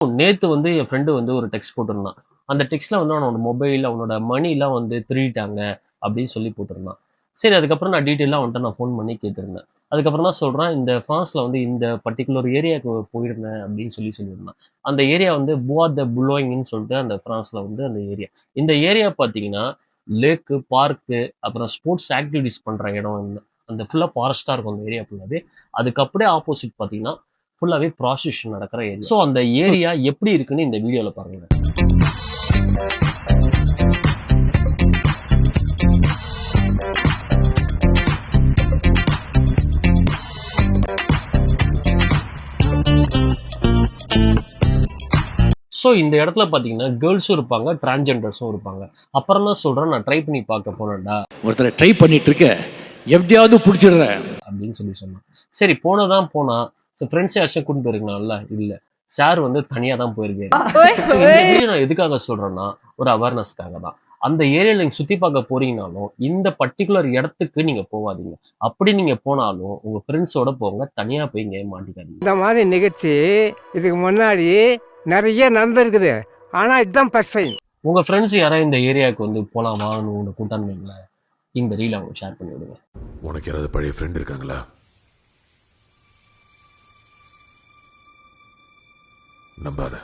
நேத்து வந்து என் ஃப்ரெண்டு வந்து ஒரு டெக்ஸ்ட் போட்டிருந்தான். அந்த டெக்ஸ்ட்ல வந்து அவனோட மொபைல், அவனோட மணிலாம் வந்து திருடிட்டாங்க அப்படின்னு சொல்லி போட்டிருந்தான். சரி அதுக்கப்புறம் நான் டீட்டெயிலா அவன்ட்ட நான் ஃபோன் பண்ணி கேட்டிருந்தேன். அதுக்கப்புறம் தான் சொல்றான், இந்த ஃப்ரான்ஸ்ல வந்து இந்த பர்ட்டிகுலர் ஏரியாவுக்கு போயிருந்தேன் அப்படின்னு சொல்லியிருந்தான். அந்த ஏரியா வந்து புவா த புலோயிங்ன்னு சொல்லிட்டு அந்த ஃப்ரான்ஸ்ல வந்து அந்த ஏரியா. இந்த ஏரியா பார்த்தீங்கன்னா, லேக்கு, பார்க்கு, அப்புறம் ஸ்போர்ட்ஸ் ஆக்டிவிட்டீஸ் பண்ற இடம். அந்த ஃபுல்லா ஃபாரஸ்ட்டா இருக்கும் அந்த ஏரியா ஃபுல்லாவே. அதுக்கு அப்படியே ஆப்போசிட் பார்த்தீங்கன்னா, ஃபுல்லாவே ப்ராஸ்டியூஷன் நடக்கிற ஏரியா. ஸோ அந்த ஏரியா எப்படி இருக்குன்னு இந்த வீடியோல பாருங்க. ஸோ இந்த இடத்துல பார்த்தீங்கன்னா கேர்ள்ஸும் இருப்பாங்க, டிரான்ஸ்ஜெண்டர்ஸும் இருப்பாங்க. அப்புறம் தான் சொல்றேன், நான் ட்ரை பண்ணி பார்க்க போனேன்டா. ஒருத்தரை ட்ரை பண்ணிட்டு இருக்க, எப்படியாவது பிடிச்சிடுறேன் அப்படின்னு சொன்னான். சரி போனதான் போனா. ஸோ ஃப்ரெண்ட்ஸ் யாராச்சும் கூட்டிட்டு போயிருக்கலாம்ல? இல்ல. சார் வந்து தனியா தான் போயிருக்காரு. So, இந்த வீடியோ நான் எதுக்காக சொல்றேன்னா, ஒரு அவேர்னஸ்க்காக தான். அந்த ஏரியால நீங்க சுத்தி பார்க்க போறீங்கனாலும், இந்த பர்ட்டிகுலர் இடத்துக்கு நீங்க போகாதீங்க. அப்படி நீங்க போனாலும் உங்க ஃப்ரெண்ட்ஸோட போங்க. தனியா போய் இங்க மாட்டிக்காதீங்க. இந்த மாதிரி நிகழ்ச்சி இதுக்கு முன்னாடி நிறைய நடந்திருக்குது. ஆனா இதுதான் ஃபர்ஸ்ட் டைம். உங்க ஃப்ரெண்ட்ஸ் யாராவது இந்த ஏரியாவுக்கு வந்து போலாம் வான்னு உங்களை கூட்டான்னு வைங்களேன், இந்த ரீல் அவங்க ஷேர் பண்ணி விடுங்க. உனக்கு யாராவது பழைய ஃப்ரெண்ட் இருக்காங்களா? நம்பாத.